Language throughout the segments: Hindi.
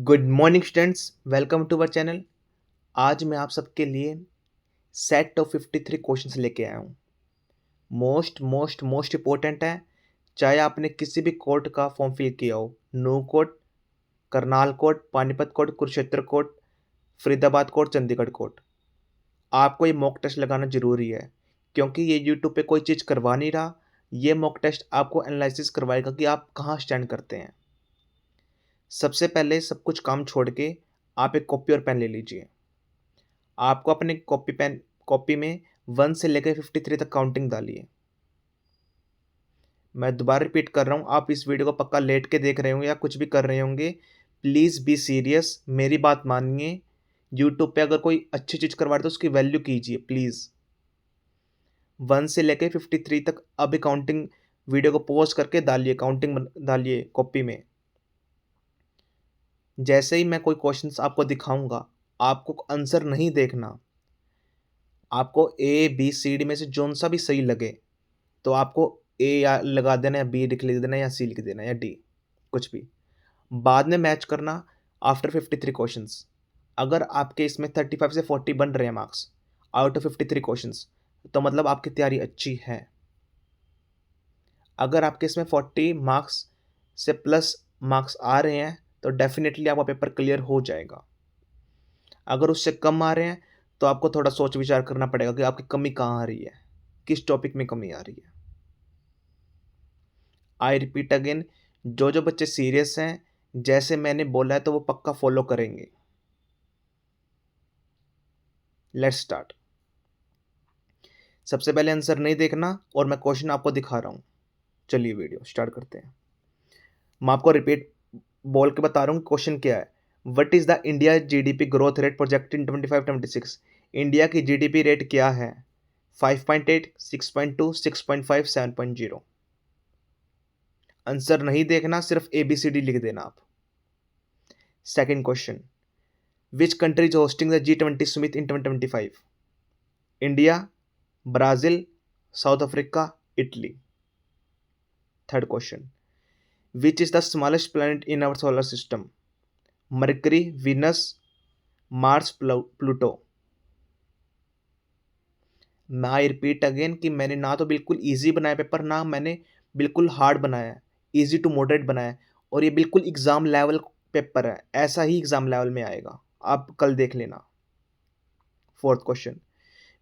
Good morning students, welcome to our channel. आज मैं आप सबके लिए सेट ऑफ 53 क्वेश्चंस लेके आया हूँ। मोस्ट इम्पोर्टेंट है। चाहे आपने किसी भी कोर्ट का फॉर्म फिल किया हो, नू court, Karnal court, Panipat court, Kurukshetra court, Faridabad court, Chandigarh court, आपको ये मॉक टेस्ट लगाना ज़रूरी है। क्योंकि ये यूट्यूब पे कोई चीज़ करवा नहीं रहा। ये मॉक टेस्ट आपको एनालिसिस करवाएगा कि आप कहाँ स्टैंड करते हैं। सबसे पहले सब कुछ काम छोड़ के आप एक कॉपी और पेन ले लीजिए। आपको अपने कॉपी में 1 से लेकर 53 तक काउंटिंग डालिए। मैं दोबारा रिपीट कर रहा हूँ, आप इस वीडियो को पक्का लेट के देख रहे होंगे या कुछ भी कर रहे होंगे। प्लीज़ बी सीरियस, मेरी बात मानिए। यूट्यूब पे अगर कोई अच्छी चीज़ करवा रहा है तो उसकी वैल्यू कीजिए प्लीज़। 1 से लेकर 53 तक अभी काउंटिंग वीडियो को पॉज करके डालिए, काउंटिंग डालिए कॉपी में। जैसे ही मैं कोई क्वेश्चंस आपको दिखाऊंगा, आपको आंसर नहीं देखना। आपको ए बी सी डी में से जोन सा भी सही लगे तो आपको ए या लगा देना, या बी लिख देना, या सी लिख देना, या डी, कुछ भी। बाद में मैच करना आफ्टर 53 क्वेश्चंस। अगर आपके इसमें 35 से 40 बन रहे हैं मार्क्स आउट ऑफ 53 क्वेश्चंस, तो मतलब आपकी तैयारी अच्छी है। अगर आपके इसमें 40 मार्क्स से प्लस मार्क्स आ रहे हैं तो डेफिनेटली आपका पेपर क्लियर हो जाएगा। अगर उससे कम आ रहे हैं तो आपको थोड़ा सोच विचार करना पड़ेगा कि आपकी कमी कहाँ आ रही है, किस टॉपिक में कमी आ रही है। आई रिपीट अगेन, जो जो बच्चे सीरियस हैं, जैसे मैंने बोला है तो वो पक्का फॉलो करेंगे। Let's start. सबसे पहले आंसर नहीं देखना और मैं क्वेश्चन आपको दिखा रहा हूँ। चलिए वीडियो स्टार्ट करते हैं। मैं आपको रिपीट बोल के बता रहा हूँ क्वेश्चन क्या है। What is the India GDP growth rate project in 25-26? India की जीडीपी रेट क्या है? 5.8, 6.2, 6.5, 7.0। आंसर नहीं देखना, सिर्फ ABCD लिख देना आप। Second question, which country is hosting the G20 summit in 2025? India, Brazil, South Africa, Italy. Third question, which is the smallest planet in our solar system? Mercury, Venus, Mars, Pluto. मैं रिपीट अगेन कि मैंने ना तो बिल्कुल इजी बनाया पेपर, ना मैंने बिल्कुल हार्ड बनाया है। इजी टू मॉडरेट बनाया है और ये बिल्कुल एग्जाम लेवल पेपर है। ऐसा ही एग्जाम लेवल में आएगा, आप कल देख लेना। Fourth question,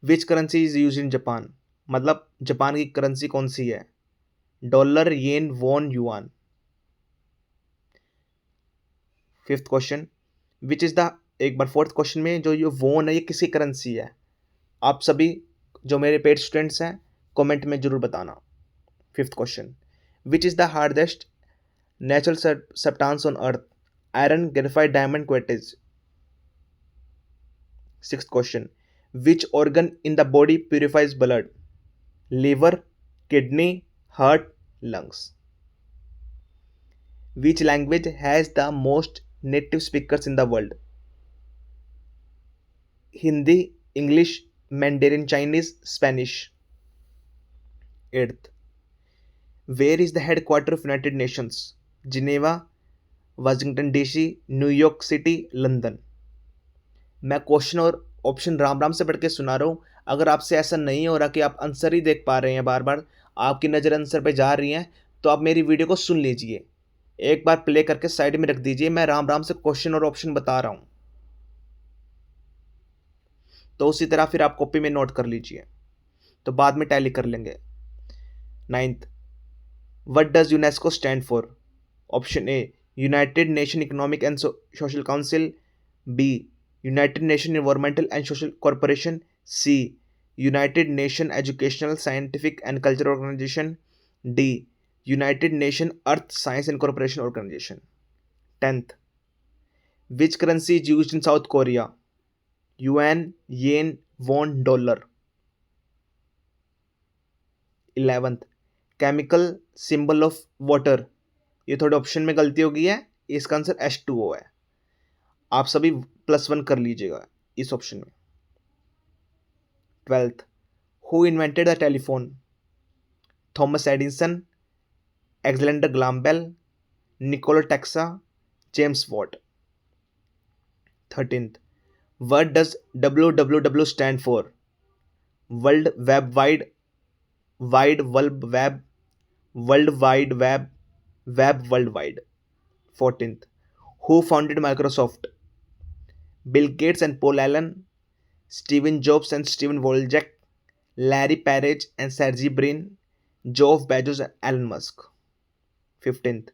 which currency is use in Japan? मतलब जापान की करेंसी कौन सी है? Dollar, yen, won, yuan. Fifth question, which is the, एक बार फोर्थ क्वेश्चन में जो ये वॉन है ये किसी करेंसी है? आप सभी जो मेरे पेड स्टूडेंट्स हैं कमेंट में जरूर बताना। Fifth question, which is the hardest natural substance on earth? Iron, graphite, diamond, quartz. Sixth question, which organ in the body purifies blood? Liver, kidney, heart, lungs. Which language has the most native speakers in the world? Hindi, English, Mandarin, Chinese, Spanish. Eighth, where is the headquarter of United Nations? Geneva, Washington DC, New York City, London. मैं क्वेश्चन और ऑप्शन राम राम से पढ़ के सुना रहा हूँ। अगर आपसे ऐसा नहीं हो रहा कि आप आंसर ही देख पा रहे हैं, बार बार आपकी नज़र आंसर पे जा रही है, तो आप मेरी वीडियो को सुन लीजिए। एक बार प्ले करके साइड में रख दीजिए, मैं राम राम से क्वेश्चन और ऑप्शन बता रहा हूँ, तो उसी तरह फिर आप कॉपी में नोट कर लीजिए, तो बाद में टैली कर लेंगे। Ninth, what does UNESCO stand for? Option A, United Nation Economic and Social Council. B, United Nation Environmental and Social Corporation. C, United Nation Educational Scientific and Cultural Organisation. D, United Nation Earth Science and Corporation Organisation. Tenth, which currency is used in South Korea? UN, yen, won, dollar. 11th, chemical symbol of water. ये थोड़े ऑप्शन में गलती हो गई है, इसका आंसर H2O है। आप सभी +1 कर लीजिएगा इस ऑप्शन में। 12th, who invented the telephone? Thomas Edison, Alexander Graham Bell, Nikola Tesla, James Watt. 13th. What does WWW stand for? World Web Wide Web, World Wide Web, Web Worldwide. 14th. Who founded Microsoft? Bill Gates and Paul Allen, Steven Jobs and Steven Wozniak, Larry Page and Sergey Brin, Jeff Bezos and Elon Musk. 15th.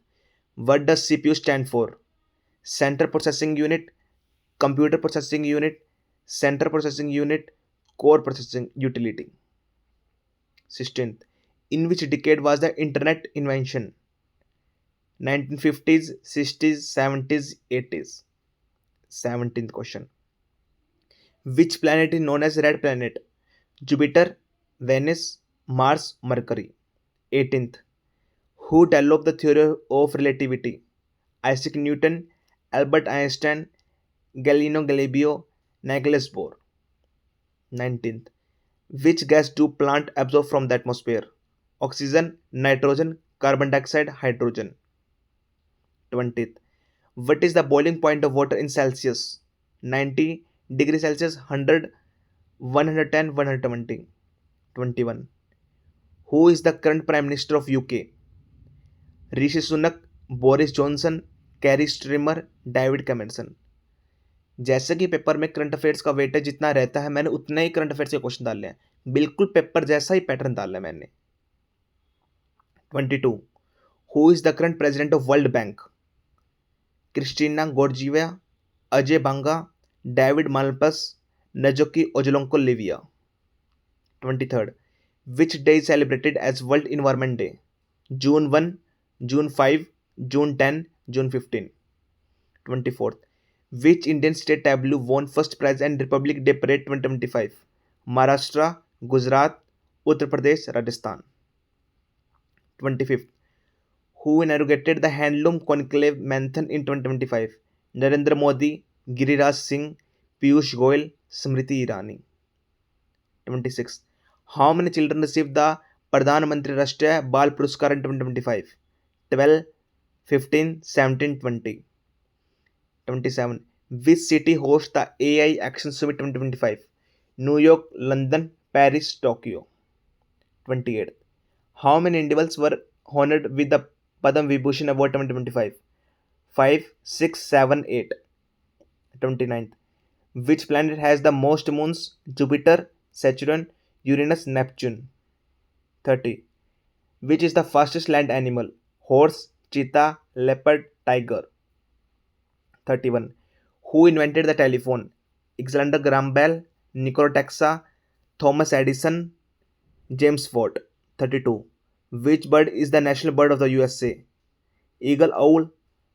What does CPU stand for? Central Processing Unit, Computer Processing Unit, Central Processing Unit, Core Processing Utility. 16th. In which decade was the internet invention? 1950s, 60s, 70s, 80s. 17th question. Which planet is known as red planet? Jupiter, Venus, Mars, Mercury. 18th. Who developed the theory of relativity? Isaac Newton, Albert Einstein, Galileo Galilei, Nicholas Bohr. 19th. Which gas do plants absorb from the atmosphere? Oxygen, nitrogen, carbon dioxide, hydrogen. 20th. What is the boiling point of water in Celsius? 90 degrees Celsius, 100, 110, 120. 21. Who is the current Prime Minister of UK? Rishi Sunak, Boris Johnson, Keir Starmer, David Cameron. जैसे कि पेपर में करंट अफेयर्स का वेट है जितना रहता है, मैंने उतना ही करंट अफेयर्स के क्वेश्चन डाले हैं. बिल्कुल पेपर जैसा ही पैटर्न डाला है मैंने. 22. Who is the current president of world bank? Christina गोर्जिया, Ajay Banga, David मालपस, नजोकी ओजलोंको Livia. 23rd. Which day is celebrated as World Environment Day? June 1, June 5, June 10, June 15. 24th. Which Indian state tableau won first prize and Republic Day Parade 2025? Maharashtra, Gujarat, Uttar Pradesh, Rajasthan. 25th. Who inaugurated the Handloom Conclave Marathon in 2025? Narendra Modi, Giriraj Singh, Piyush Goyal, Smriti Irani. 26th. How many children received the Pradhan Mantri Rashtriya Bal Puruskar in 2025? 12, 15, 17, 20. 27. Which city hosts the AI Action Summit 2025? New York, London, Paris, Tokyo. 28. How many individuals were honored with the Padam Vibhushan Award 2025? 5, 6, 7, 8. 29th. Which planet has the most moons? Jupiter, Saturn, Uranus, Neptune. 30. Which is the fastest land animal? Horse, cheetah, leopard, tiger. 31. Who invented the telephone? Alexander Graham Bell, Nikola Tesla, Thomas Edison, James Watt. 32. Which bird is the national bird of the USA? Eagle, owl,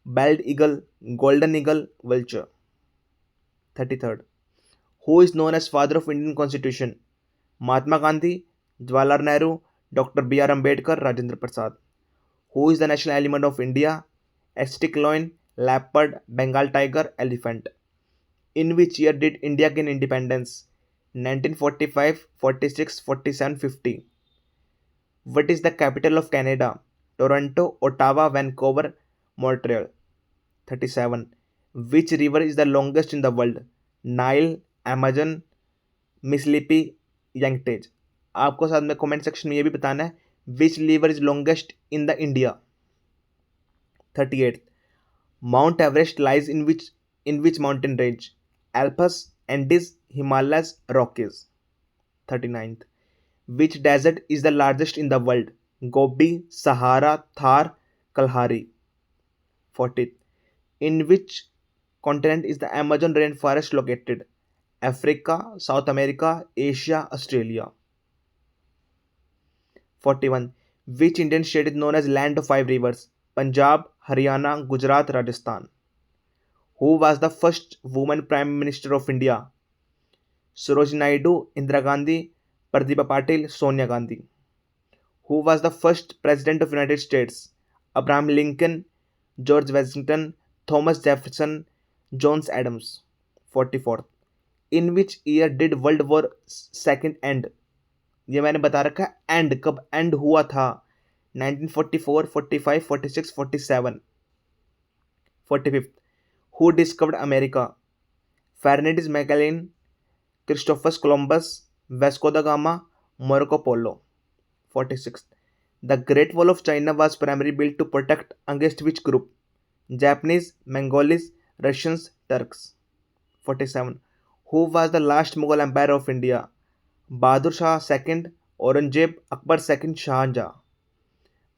bald eagle, golden eagle, vulture. 33rd. Who is known as father of Indian Constitution? Mahatma Gandhi, Jawaharlal Nehru, Dr. B.R. Ambedkar, Rajendra Prasad. Who is the national animal of India? Aztec lion, leopard, Bengal tiger, elephant. In which year did India gain independence? 1945, 46, 47, 50. What is the capital of Canada? Toronto, Ottawa, Vancouver, Montreal. 37. Which river is the longest in the world? Nile, Amazon, Mississippi, Yangtze. आपको साथ में कमेंट सेक्शन में ये भी बताना है which river is longest in the India. 38. Mount Everest lies in which mountain range? Alps, Andes, Himalayas, Rockies. 39. Which desert is the largest in the world? Gobi, Sahara, Thar, Kalahari. 40. In which continent is the Amazon rainforest located? Africa, South America, Asia, Australia. 41. Which Indian state is known as Land of Five Rivers? Punjab, Haryana, Gujarat, Rajasthan. Who was the first woman Prime Minister of India? Sarojini Naidu, Indira Gandhi, Pratibha Patil, Sonia Gandhi. Who was the first President of United States? Abraham Lincoln, George Washington, Thomas Jefferson, John Adams. 44. In which year did World War II end? ये मैंने बता रखा है एंड कब एंड हुआ था. 1944, 45, 46, 47. 45. Who discovered America? Ferdinand Magellan, Christopher Columbus, Vasco da Gama, Marco Polo. 46. The Great Wall of China was primarily built to protect against which group? Japanese, Mongols, Russians, Turks. 47. Who was the last Mughal Empire of India? Bahadur Shah II, Aurangzeb, Akbar II, Shahjahan.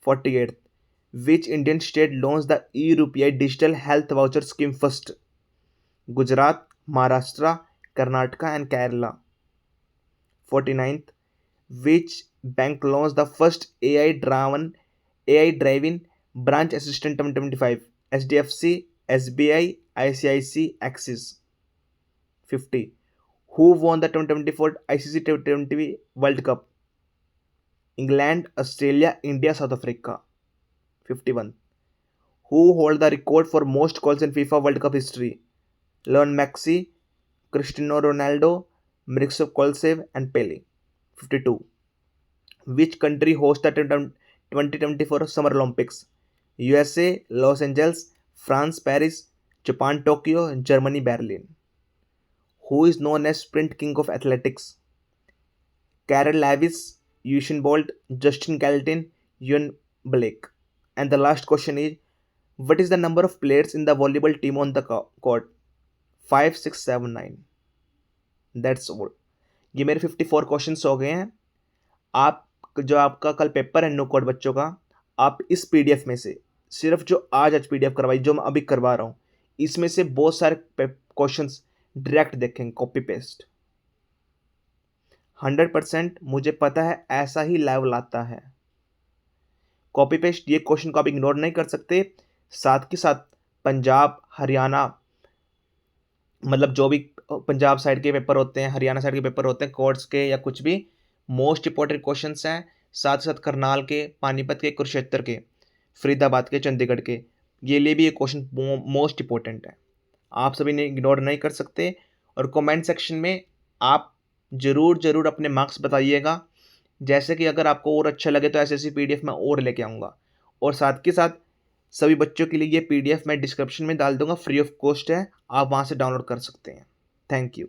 48. Which Indian state launched the e-Rupee digital health voucher scheme first? Gujarat, Maharashtra, Karnataka and Kerala. 49th. Which bank launched the first AI-driven branch assistant 2025? SDFC, SBI, ICICI, Axis. 50. Who won the 2024 ICC T20 World Cup? England, Australia, India, South Africa. 51. Who hold the record for most goals in FIFA World Cup history? Lionel Messi, Cristiano Ronaldo, Miroslav Klose and Pele. 52. Which country hosts the 2024 Summer Olympics? USA, Los Angeles, France, Paris, Japan, Tokyo, Germany, Berlin. Who is known as Sprint King of Athletics? Carol Lewis, Usain Bolt, Justin Gatlin, Ewan Blake. And the last question is, what is the number of players in the volleyball team on the court? 5, 6, 7, 9. That's all. ये मेरे 54 क्वेश्चंस हो गए हैं। आप जो आपका कल पेपर है नो कोड बच्चों का, आप इस पीडीएफ में से सिर्फ जो आज पीडीएफ करवाई, जो मैं अभी करवा रहा हूँ, इसमें से बहुत सारे क्वेश्चंस डायरेक्ट देखेंगे, कॉपी पेस्ट। 100% मुझे पता है ऐसा ही लेवल आता है। कॉपी पेस्ट ये क्वेश्चन को आप इग्नोर नहीं कर सकते। साथ के साथ पंजाब, हरियाणा, मतलब जो भी पंजाब साइड के पेपर होते हैं, हरियाणा साइड के पेपर होते हैं, कोर्ट्स के या कुछ भी मोस्ट इंपॉर्टेंट क्वेश्चंस हैं। साथ ही साथ करनाल के, पानीपत के, कुरुक्षेत्र के, फरीदाबाद के, चंडीगढ़ के, ये लिए भी ये क्वेश्चन मोस्ट इंपॉर्टेंट है। आप सभी ने इग्नोर नहीं कर सकते। और कमेंट सेक्शन में आप ज़रूर अपने मार्क्स बताइएगा। जैसे कि अगर आपको और अच्छा लगे तो ऐसी पीडीएफ मैं और लेके आऊँगा। और साथ के साथ सभी बच्चों के लिए ये पीडीएफ मैं डिस्क्रिप्शन में डाल दूंगा, फ्री ऑफ कॉस्ट है, आप वहाँ से डाउनलोड कर सकते हैं। Thank you.